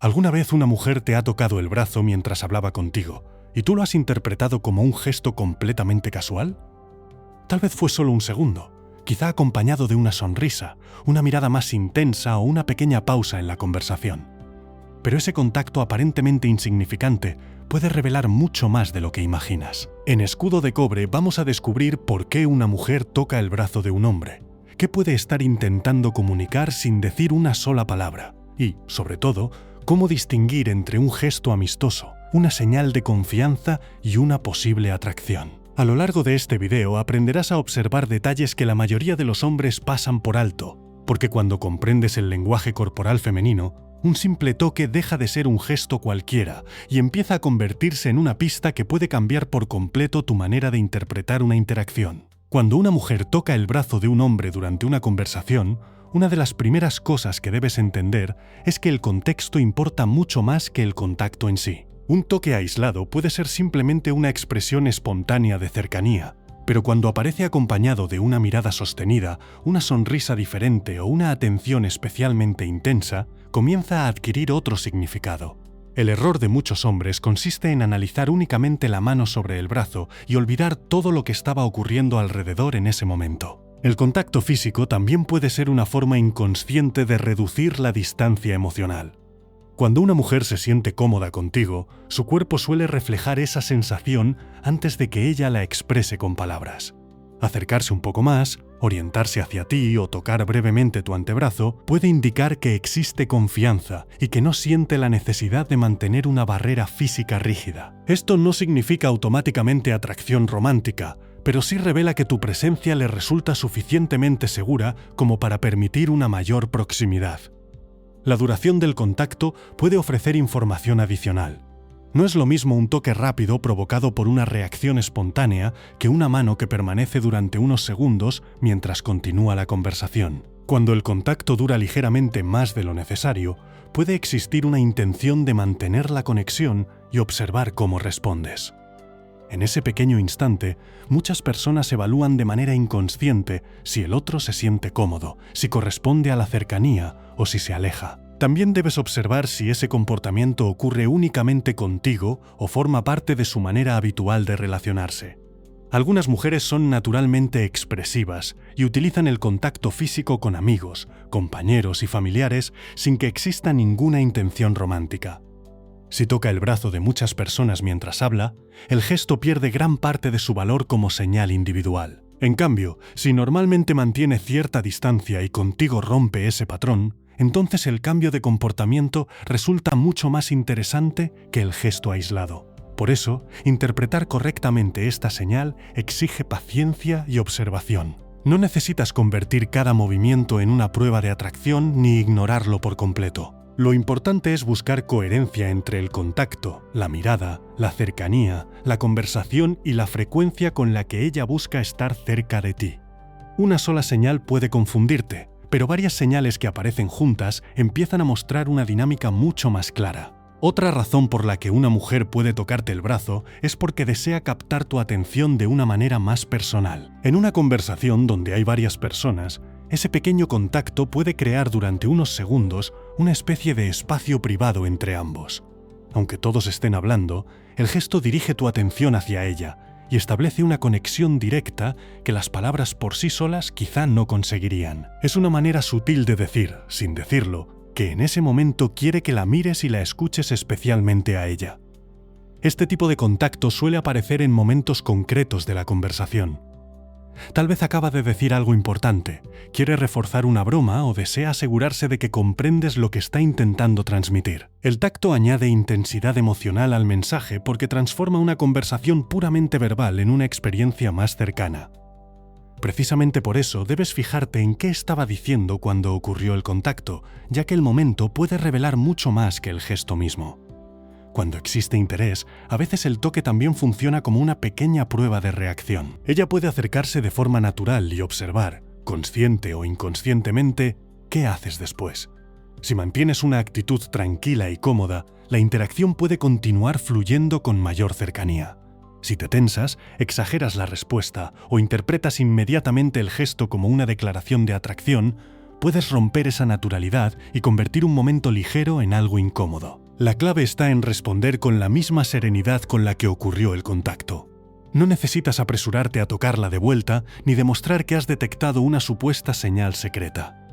¿Alguna vez una mujer te ha tocado el brazo mientras hablaba contigo y tú lo has interpretado como un gesto completamente casual? Tal vez fue solo un segundo, quizá acompañado de una sonrisa, una mirada más intensa o una pequeña pausa en la conversación. Pero ese contacto aparentemente insignificante puede revelar mucho más de lo que imaginas. En Escudo de Cobre vamos a descubrir por qué una mujer toca el brazo de un hombre, qué puede estar intentando comunicar sin decir una sola palabra y, sobre todo, cómo distinguir entre un gesto amistoso, una señal de confianza y una posible atracción. A lo largo de este video aprenderás a observar detalles que la mayoría de los hombres pasan por alto, porque cuando comprendes el lenguaje corporal femenino, un simple toque deja de ser un gesto cualquiera y empieza a convertirse en una pista que puede cambiar por completo tu manera de interpretar una interacción. Cuando una mujer toca el brazo de un hombre durante una conversación, una de las primeras cosas que debes entender es que el contexto importa mucho más que el contacto en sí. Un toque aislado puede ser simplemente una expresión espontánea de cercanía, pero cuando aparece acompañado de una mirada sostenida, una sonrisa diferente o una atención especialmente intensa, comienza a adquirir otro significado. El error de muchos hombres consiste en analizar únicamente la mano sobre el brazo y olvidar todo lo que estaba ocurriendo alrededor en ese momento. El contacto físico también puede ser una forma inconsciente de reducir la distancia emocional. Cuando una mujer se siente cómoda contigo, su cuerpo suele reflejar esa sensación antes de que ella la exprese con palabras. Acercarse un poco más, orientarse hacia ti o tocar brevemente tu antebrazo puede indicar que existe confianza y que no siente la necesidad de mantener una barrera física rígida. Esto no significa automáticamente atracción romántica, pero sí revela que tu presencia le resulta suficientemente segura como para permitir una mayor proximidad. La duración del contacto puede ofrecer información adicional. No es lo mismo un toque rápido provocado por una reacción espontánea que una mano que permanece durante unos segundos mientras continúa la conversación. Cuando el contacto dura ligeramente más de lo necesario, puede existir una intención de mantener la conexión y observar cómo respondes. En ese pequeño instante, muchas personas evalúan de manera inconsciente si el otro se siente cómodo, si corresponde a la cercanía o si se aleja. También debes observar si ese comportamiento ocurre únicamente contigo o forma parte de su manera habitual de relacionarse. Algunas mujeres son naturalmente expresivas y utilizan el contacto físico con amigos, compañeros y familiares sin que exista ninguna intención romántica. Si toca el brazo de muchas personas mientras habla, el gesto pierde gran parte de su valor como señal individual. En cambio, si normalmente mantiene cierta distancia y contigo rompe ese patrón, entonces el cambio de comportamiento resulta mucho más interesante que el gesto aislado. Por eso, interpretar correctamente esta señal exige paciencia y observación. No necesitas convertir cada movimiento en una prueba de atracción ni ignorarlo por completo. Lo importante es buscar coherencia entre el contacto, la mirada, la cercanía, la conversación y la frecuencia con la que ella busca estar cerca de ti. Una sola señal puede confundirte, pero varias señales que aparecen juntas empiezan a mostrar una dinámica mucho más clara. Otra razón por la que una mujer puede tocarte el brazo es porque desea captar tu atención de una manera más personal. En una conversación donde hay varias personas, ese pequeño contacto puede crear durante unos segundos una especie de espacio privado entre ambos. Aunque todos estén hablando, el gesto dirige tu atención hacia ella y establece una conexión directa que las palabras por sí solas quizá no conseguirían. Es una manera sutil de decir, sin decirlo, que en ese momento quiere que la mires y la escuches especialmente a ella. Este tipo de contacto suele aparecer en momentos concretos de la conversación. Tal vez acaba de decir algo importante, quiere reforzar una broma o desea asegurarse de que comprendes lo que está intentando transmitir. El tacto añade intensidad emocional al mensaje porque transforma una conversación puramente verbal en una experiencia más cercana. Precisamente por eso debes fijarte en qué estaba diciendo cuando ocurrió el contacto, ya que el momento puede revelar mucho más que el gesto mismo. Cuando existe interés, a veces el toque también funciona como una pequeña prueba de reacción. Ella puede acercarse de forma natural y observar, consciente o inconscientemente, qué haces después. Si mantienes una actitud tranquila y cómoda, la interacción puede continuar fluyendo con mayor cercanía. Si te tensas, exageras la respuesta o interpretas inmediatamente el gesto como una declaración de atracción, puedes romper esa naturalidad y convertir un momento ligero en algo incómodo. La clave está en responder con la misma serenidad con la que ocurrió el contacto. No necesitas apresurarte a tocarla de vuelta ni demostrar que has detectado una supuesta señal secreta.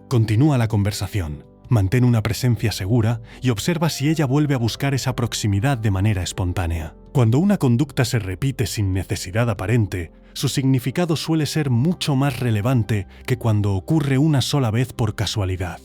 Continúa la conversación, mantén una presencia segura y observa si ella vuelve a buscar esa proximidad de manera espontánea. Cuando una conducta se repite sin necesidad aparente, su significado suele ser mucho más relevante que cuando ocurre una sola vez por casualidad.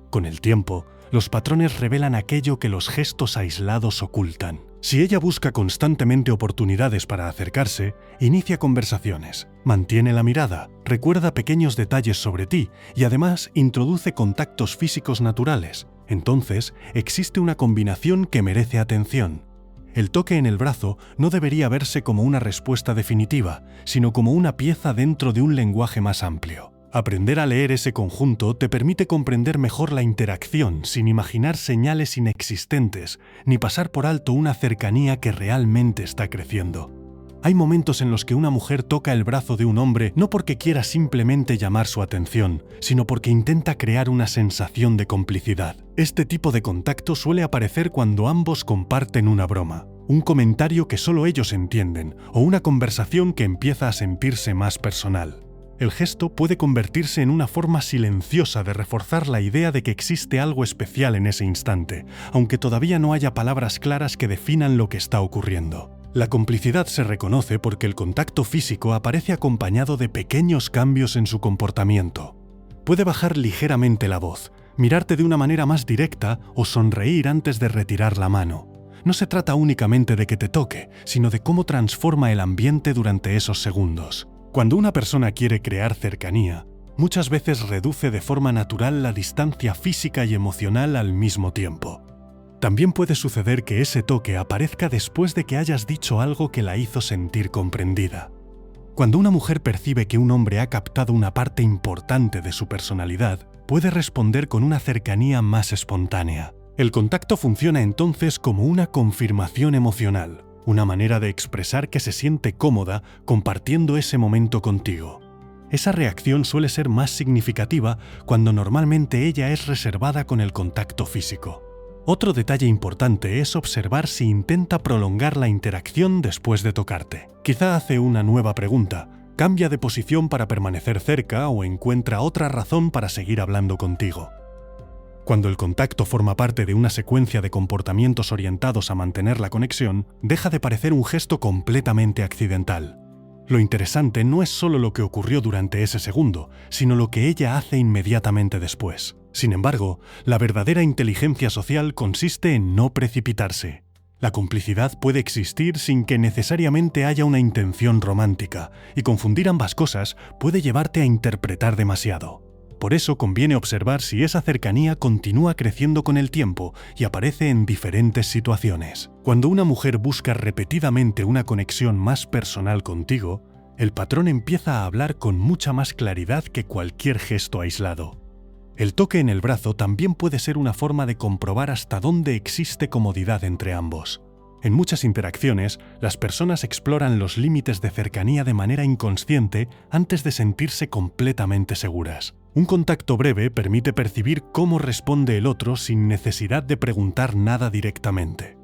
Con el tiempo, los patrones revelan aquello que los gestos aislados ocultan. Si ella busca constantemente oportunidades para acercarse, inicia conversaciones, mantiene la mirada, recuerda pequeños detalles sobre ti y además introduce contactos físicos naturales, entonces existe una combinación que merece atención. El toque en el brazo no debería verse como una respuesta definitiva, sino como una pieza dentro de un lenguaje más amplio. Aprender a leer ese conjunto te permite comprender mejor la interacción sin imaginar señales inexistentes ni pasar por alto una cercanía que realmente está creciendo. Hay momentos en los que una mujer toca el brazo de un hombre no porque quiera simplemente llamar su atención, sino porque intenta crear una sensación de complicidad. Este tipo de contacto suele aparecer cuando ambos comparten una broma, un comentario que solo ellos entienden o una conversación que empieza a sentirse más personal. El gesto puede convertirse en una forma silenciosa de reforzar la idea de que existe algo especial en ese instante, aunque todavía no haya palabras claras que definan lo que está ocurriendo. La complicidad se reconoce porque el contacto físico aparece acompañado de pequeños cambios en su comportamiento. Puede bajar ligeramente la voz, mirarte de una manera más directa o sonreír antes de retirar la mano. No se trata únicamente de que te toque, sino de cómo transforma el ambiente durante esos segundos. Cuando una persona quiere crear cercanía, muchas veces reduce de forma natural la distancia física y emocional al mismo tiempo. También puede suceder que ese toque aparezca después de que hayas dicho algo que la hizo sentir comprendida. Cuando una mujer percibe que un hombre ha captado una parte importante de su personalidad, puede responder con una cercanía más espontánea. El contacto funciona entonces como una confirmación emocional, una manera de expresar que se siente cómoda compartiendo ese momento contigo. Esa reacción suele ser más significativa cuando normalmente ella es reservada con el contacto físico. Otro detalle importante es observar si intenta prolongar la interacción después de tocarte. Quizá hace una nueva pregunta, cambia de posición para permanecer cerca o encuentra otra razón para seguir hablando contigo. Cuando el contacto forma parte de una secuencia de comportamientos orientados a mantener la conexión, deja de parecer un gesto completamente accidental. Lo interesante no es solo lo que ocurrió durante ese segundo, sino lo que ella hace inmediatamente después. Sin embargo, la verdadera inteligencia social consiste en no precipitarse. La complicidad puede existir sin que necesariamente haya una intención romántica, y confundir ambas cosas puede llevarte a interpretar demasiado. Por eso conviene observar si esa cercanía continúa creciendo con el tiempo y aparece en diferentes situaciones. Cuando una mujer busca repetidamente una conexión más personal contigo, el patrón empieza a hablar con mucha más claridad que cualquier gesto aislado. El toque en el brazo también puede ser una forma de comprobar hasta dónde existe comodidad entre ambos. En muchas interacciones, las personas exploran los límites de cercanía de manera inconsciente antes de sentirse completamente seguras. Un contacto breve permite percibir cómo responde el otro sin necesidad de preguntar nada directamente.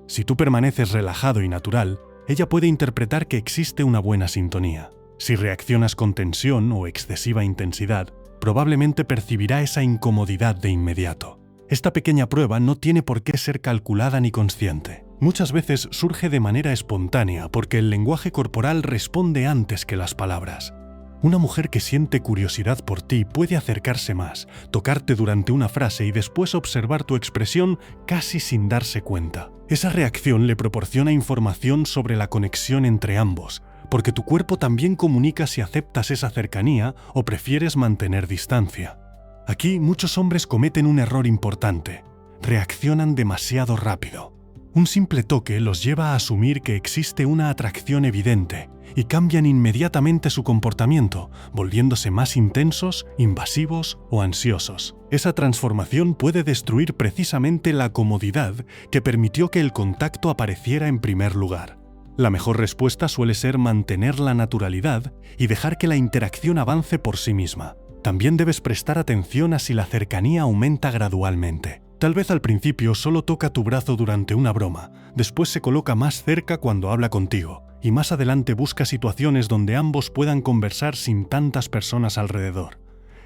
Si tú permaneces relajado y natural, ella puede interpretar que existe una buena sintonía. Si reaccionas con tensión o excesiva intensidad, probablemente percibirá esa incomodidad de inmediato. Esta pequeña prueba no tiene por qué ser calculada ni consciente. Muchas veces surge de manera espontánea porque el lenguaje corporal responde antes que las palabras. Una mujer que siente curiosidad por ti puede acercarse más, tocarte durante una frase y después observar tu expresión casi sin darse cuenta. Esa reacción le proporciona información sobre la conexión entre ambos, porque tu cuerpo también comunica si aceptas esa cercanía o prefieres mantener distancia. Aquí muchos hombres cometen un error importante: reaccionan demasiado rápido. Un simple toque los lleva a asumir que existe una atracción evidente y cambian inmediatamente su comportamiento, volviéndose más intensos, invasivos o ansiosos. Esa transformación puede destruir precisamente la comodidad que permitió que el contacto apareciera en primer lugar. La mejor respuesta suele ser mantener la naturalidad y dejar que la interacción avance por sí misma. También debes prestar atención a si la cercanía aumenta gradualmente. Tal vez al principio solo toca tu brazo durante una broma, después se coloca más cerca cuando habla contigo, y más adelante busca situaciones donde ambos puedan conversar sin tantas personas alrededor.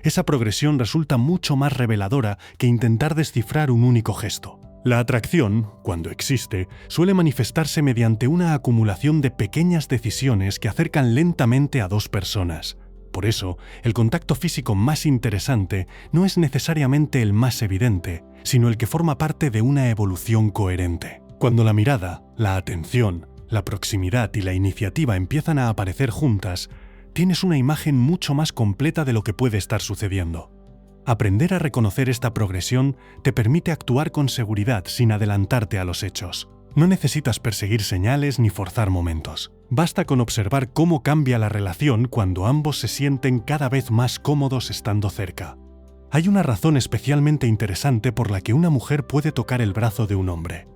Esa progresión resulta mucho más reveladora que intentar descifrar un único gesto. La atracción, cuando existe, suele manifestarse mediante una acumulación de pequeñas decisiones que acercan lentamente a dos personas. Por eso, el contacto físico más interesante no es necesariamente el más evidente, sino el que forma parte de una evolución coherente. Cuando la mirada, la atención, la proximidad y la iniciativa empiezan a aparecer juntas, tienes una imagen mucho más completa de lo que puede estar sucediendo. Aprender a reconocer esta progresión te permite actuar con seguridad sin adelantarte a los hechos. No necesitas perseguir señales ni forzar momentos. Basta con observar cómo cambia la relación cuando ambos se sienten cada vez más cómodos estando cerca. Hay una razón especialmente interesante por la que una mujer puede tocar el brazo de un hombre.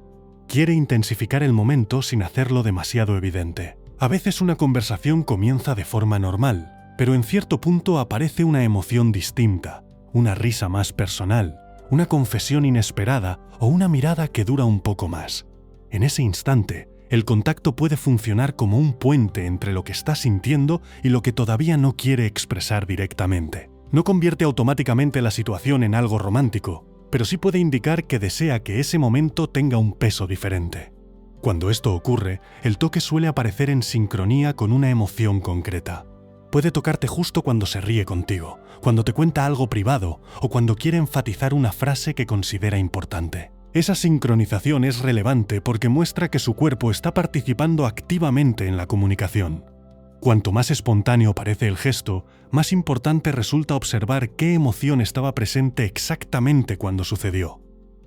Quiere intensificar el momento sin hacerlo demasiado evidente. A veces una conversación comienza de forma normal, pero en cierto punto aparece una emoción distinta, una risa más personal, una confesión inesperada o una mirada que dura un poco más. En ese instante, el contacto puede funcionar como un puente entre lo que está sintiendo y lo que todavía no quiere expresar directamente. No convierte automáticamente la situación en algo romántico, pero sí puede indicar que desea que ese momento tenga un peso diferente. Cuando esto ocurre, el toque suele aparecer en sincronía con una emoción concreta. Puede tocarte justo cuando se ríe contigo, cuando te cuenta algo privado o cuando quiere enfatizar una frase que considera importante. Esa sincronización es relevante porque muestra que su cuerpo está participando activamente en la comunicación. Cuanto más espontáneo parece el gesto, más importante resulta observar qué emoción estaba presente exactamente cuando sucedió.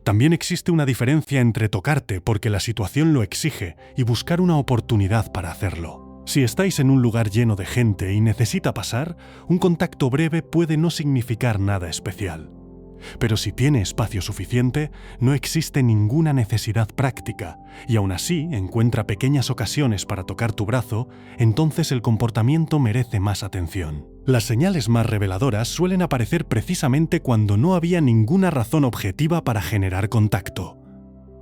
También existe una diferencia entre tocarte porque la situación lo exige y buscar una oportunidad para hacerlo. Si estáis en un lugar lleno de gente y necesita pasar, un contacto breve puede no significar nada especial. Pero si tiene espacio suficiente, no existe ninguna necesidad práctica, y aún así encuentra pequeñas ocasiones para tocar tu brazo, entonces el comportamiento merece más atención. Las señales más reveladoras suelen aparecer precisamente cuando no había ninguna razón objetiva para generar contacto.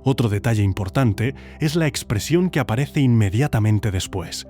Otro detalle importante es la expresión que aparece inmediatamente después.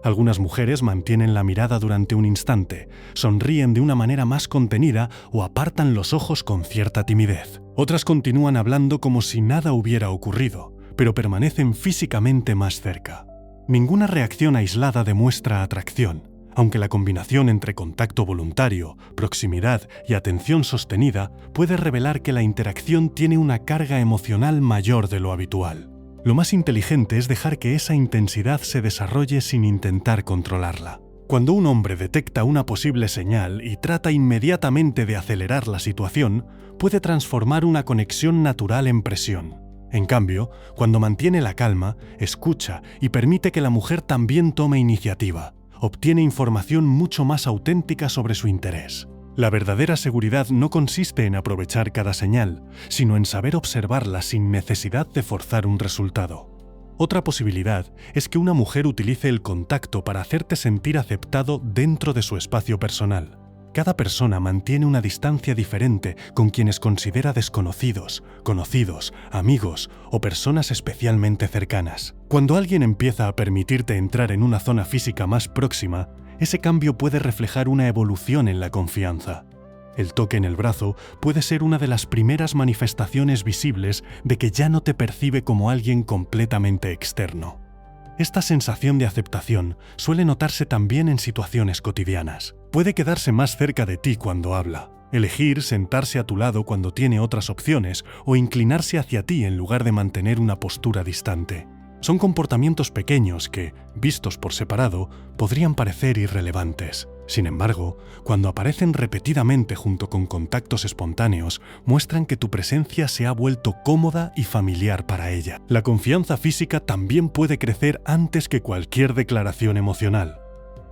Algunas mujeres mantienen la mirada durante un instante, sonríen de una manera más contenida o apartan los ojos con cierta timidez. Otras continúan hablando como si nada hubiera ocurrido, pero permanecen físicamente más cerca. Ninguna reacción aislada demuestra atracción, aunque la combinación entre contacto voluntario, proximidad y atención sostenida puede revelar que la interacción tiene una carga emocional mayor de lo habitual. Lo más inteligente es dejar que esa intensidad se desarrolle sin intentar controlarla. Cuando un hombre detecta una posible señal y trata inmediatamente de acelerar la situación, puede transformar una conexión natural en presión. En cambio, cuando mantiene la calma, escucha y permite que la mujer también tome iniciativa, obtiene información mucho más auténtica sobre su interés. La verdadera seguridad no consiste en aprovechar cada señal, sino en saber observarla sin necesidad de forzar un resultado. Otra posibilidad es que una mujer utilice el contacto para hacerte sentir aceptado dentro de su espacio personal. Cada persona mantiene una distancia diferente con quienes considera desconocidos, conocidos, amigos o personas especialmente cercanas. Cuando alguien empieza a permitirte entrar en una zona física más próxima, ese cambio puede reflejar una evolución en la confianza. El toque en el brazo puede ser una de las primeras manifestaciones visibles de que ya no te percibe como alguien completamente externo. Esta sensación de aceptación suele notarse también en situaciones cotidianas. Puede quedarse más cerca de ti cuando habla, elegir sentarse a tu lado cuando tiene otras opciones o inclinarse hacia ti en lugar de mantener una postura distante. Son comportamientos pequeños que, vistos por separado, podrían parecer irrelevantes. Sin embargo, cuando aparecen repetidamente junto con contactos espontáneos, muestran que tu presencia se ha vuelto cómoda y familiar para ella. La confianza física también puede crecer antes que cualquier declaración emocional.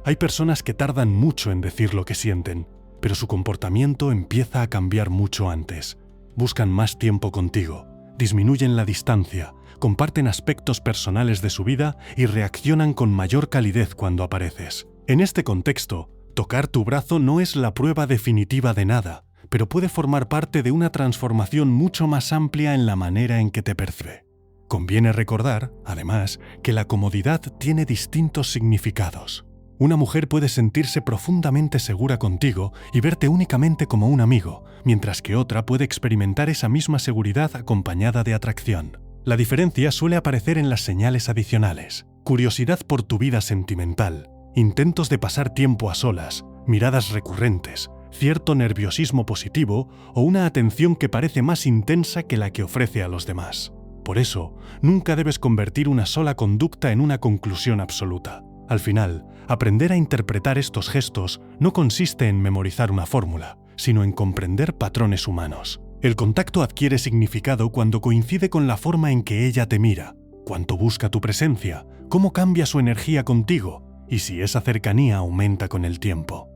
Hay personas que tardan mucho en decir lo que sienten, pero su comportamiento empieza a cambiar mucho antes. Buscan más tiempo contigo, disminuyen la distancia, comparten aspectos personales de su vida y reaccionan con mayor calidez cuando apareces. En este contexto, Tocar tu brazo no es la prueba definitiva de nada, pero puede formar parte de una transformación mucho más amplia en la manera en que te percibe. Conviene recordar, además, que la comodidad tiene distintos significados. Una mujer puede sentirse profundamente segura contigo y verte únicamente como un amigo, mientras que otra puede experimentar esa misma seguridad acompañada de atracción. La diferencia suele aparecer en las señales adicionales: curiosidad por tu vida sentimental, intentos de pasar tiempo a solas, miradas recurrentes, cierto nerviosismo positivo o una atención que parece más intensa que la que ofrece a los demás. Por eso, nunca debes convertir una sola conducta en una conclusión absoluta. Al final, aprender a interpretar estos gestos no consiste en memorizar una fórmula, sino en comprender patrones humanos. El contacto adquiere significado cuando coincide con la forma en que ella te mira, cuánto busca tu presencia, cómo cambia su energía contigo y si esa cercanía aumenta con el tiempo.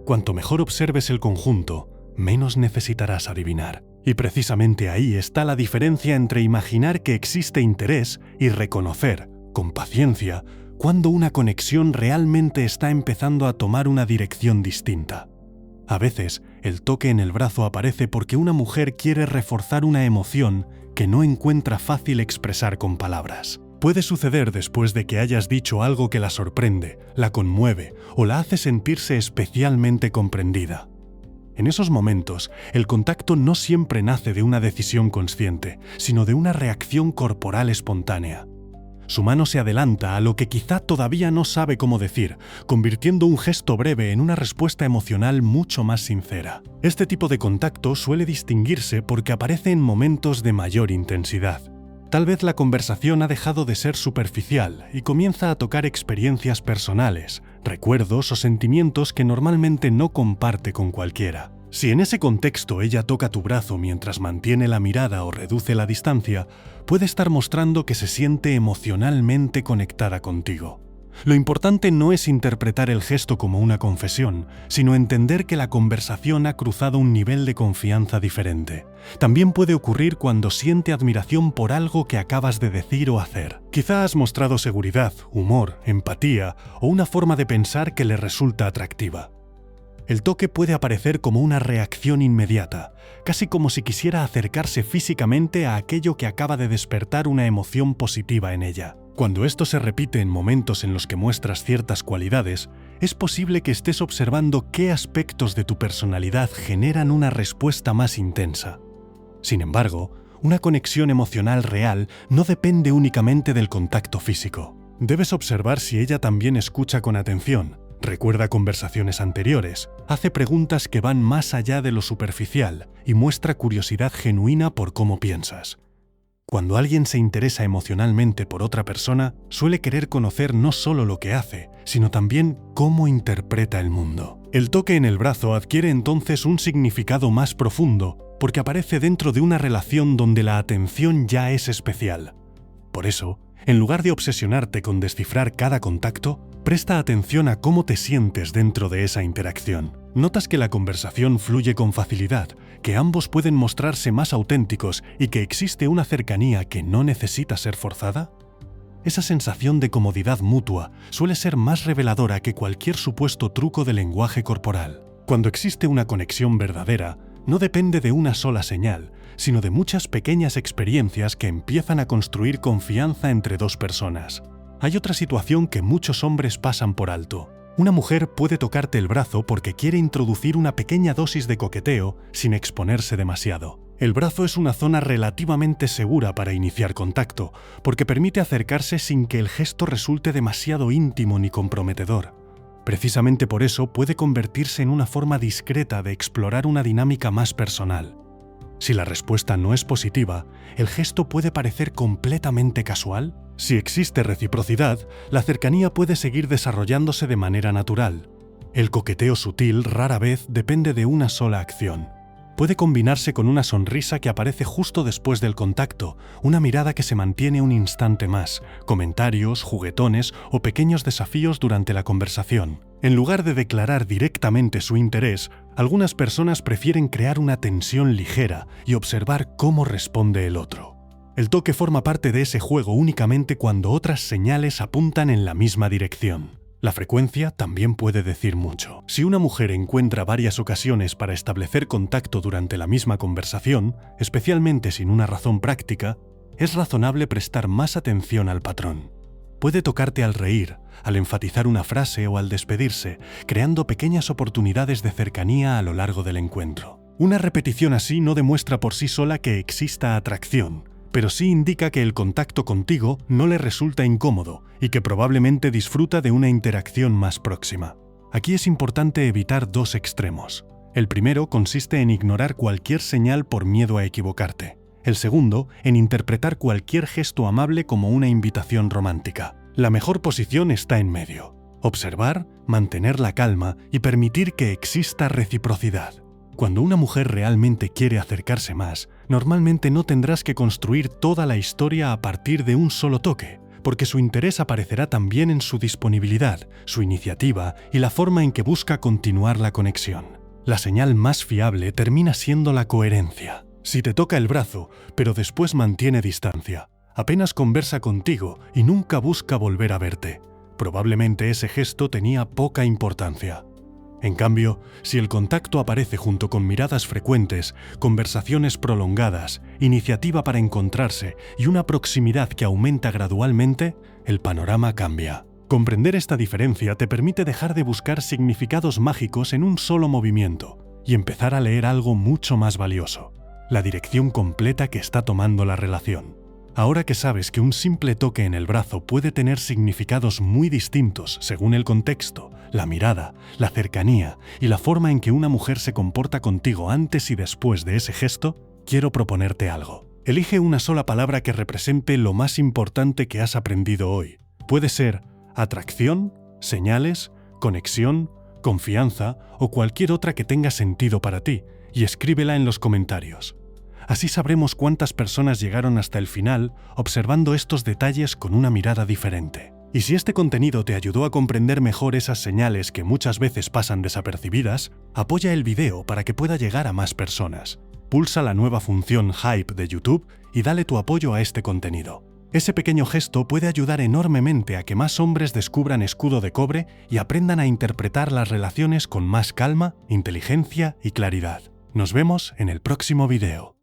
Cuanto mejor observes el conjunto, menos necesitarás adivinar. Y precisamente ahí está la diferencia entre imaginar que existe interés y reconocer, con paciencia, cuando una conexión realmente está empezando a tomar una dirección distinta. A veces, el toque en el brazo aparece porque una mujer quiere reforzar una emoción que no encuentra fácil expresar con palabras. Puede suceder después de que hayas dicho algo que la sorprende, la conmueve o la hace sentirse especialmente comprendida. En esos momentos, el contacto no siempre nace de una decisión consciente, sino de una reacción corporal espontánea. Su mano se adelanta a lo que quizá todavía no sabe cómo decir, convirtiendo un gesto breve en una respuesta emocional mucho más sincera. Este tipo de contacto suele distinguirse porque aparece en momentos de mayor intensidad. Tal vez la conversación ha dejado de ser superficial y comienza a tocar experiencias personales, recuerdos o sentimientos que normalmente no comparte con cualquiera. Si en ese contexto ella toca tu brazo mientras mantiene la mirada o reduce la distancia, puede estar mostrando que se siente emocionalmente conectada contigo. Lo importante no es interpretar el gesto como una confesión, sino entender que la conversación ha cruzado un nivel de confianza diferente. También puede ocurrir cuando siente admiración por algo que acabas de decir o hacer. Quizá has mostrado seguridad, humor, empatía o una forma de pensar que le resulta atractiva. El toque puede aparecer como una reacción inmediata, casi como si quisiera acercarse físicamente a aquello que acaba de despertar una emoción positiva en ella. Cuando esto se repite en momentos en los que muestras ciertas cualidades, es posible que estés observando qué aspectos de tu personalidad generan una respuesta más intensa. Sin embargo, una conexión emocional real no depende únicamente del contacto físico. Debes observar si ella también escucha con atención, recuerda conversaciones anteriores, hace preguntas que van más allá de lo superficial y muestra curiosidad genuina por cómo piensas. Cuando alguien se interesa emocionalmente por otra persona, suele querer conocer no solo lo que hace, sino también cómo interpreta el mundo. El toque en el brazo adquiere entonces un significado más profundo, porque aparece dentro de una relación donde la atención ya es especial. Por eso, en lugar de obsesionarte con descifrar cada contacto, presta atención a cómo te sientes dentro de esa interacción. ¿Notas que la conversación fluye con facilidad, que ambos pueden mostrarse más auténticos y que existe una cercanía que no necesita ser forzada? Esa sensación de comodidad mutua suele ser más reveladora que cualquier supuesto truco de lenguaje corporal. Cuando existe una conexión verdadera, no depende de una sola señal, sino de muchas pequeñas experiencias que empiezan a construir confianza entre dos personas. Hay otra situación que muchos hombres pasan por alto. Una mujer puede tocarte el brazo porque quiere introducir una pequeña dosis de coqueteo sin exponerse demasiado. El brazo es una zona relativamente segura para iniciar contacto, porque permite acercarse sin que el gesto resulte demasiado íntimo ni comprometedor. Precisamente por eso puede convertirse en una forma discreta de explorar una dinámica más personal. Si la respuesta no es positiva, el gesto puede parecer completamente casual. Si existe reciprocidad, la cercanía puede seguir desarrollándose de manera natural. El coqueteo sutil rara vez depende de una sola acción. Puede combinarse con una sonrisa que aparece justo después del contacto, una mirada que se mantiene un instante más, comentarios, juguetones o pequeños desafíos durante la conversación. En lugar de declarar directamente su interés, algunas personas prefieren crear una tensión ligera y observar cómo responde el otro. El toque forma parte de ese juego únicamente cuando otras señales apuntan en la misma dirección. La frecuencia también puede decir mucho. Si una mujer encuentra varias ocasiones para establecer contacto durante la misma conversación, especialmente sin una razón práctica, es razonable prestar más atención al patrón. Puede tocarte al reír, al enfatizar una frase o al despedirse, creando pequeñas oportunidades de cercanía a lo largo del encuentro. Una repetición así no demuestra por sí sola que exista atracción, pero sí indica que el contacto contigo no le resulta incómodo y que probablemente disfruta de una interacción más próxima. Aquí es importante evitar dos extremos. El primero consiste en ignorar cualquier señal por miedo a equivocarte. El segundo, en interpretar cualquier gesto amable como una invitación romántica. La mejor posición está en medio. Observar, mantener la calma y permitir que exista reciprocidad. Cuando una mujer realmente quiere acercarse más, normalmente no tendrás que construir toda la historia a partir de un solo toque, porque su interés aparecerá también en su disponibilidad, su iniciativa y la forma en que busca continuar la conexión. La señal más fiable termina siendo la coherencia. Si te toca el brazo, pero después mantiene distancia, apenas conversa contigo y nunca busca volver a verte, probablemente ese gesto tenía poca importancia. En cambio, si el contacto aparece junto con miradas frecuentes, conversaciones prolongadas, iniciativa para encontrarse y una proximidad que aumenta gradualmente, el panorama cambia. Comprender esta diferencia te permite dejar de buscar significados mágicos en un solo movimiento y empezar a leer algo mucho más valioso: la dirección completa que está tomando la relación. Ahora que sabes que un simple toque en el brazo puede tener significados muy distintos según el contexto, la mirada, la cercanía y la forma en que una mujer se comporta contigo antes y después de ese gesto, quiero proponerte algo. Elige una sola palabra que represente lo más importante que has aprendido hoy. Puede ser atracción, señales, conexión, confianza o cualquier otra que tenga sentido para ti, y escríbela en los comentarios. Así sabremos cuántas personas llegaron hasta el final observando estos detalles con una mirada diferente. Y si este contenido te ayudó a comprender mejor esas señales que muchas veces pasan desapercibidas, apoya el video para que pueda llegar a más personas. Pulsa la nueva función Hype de YouTube y dale tu apoyo a este contenido. Ese pequeño gesto puede ayudar enormemente a que más hombres descubran Escudo de Cobre y aprendan a interpretar las relaciones con más calma, inteligencia y claridad. Nos vemos en el próximo video.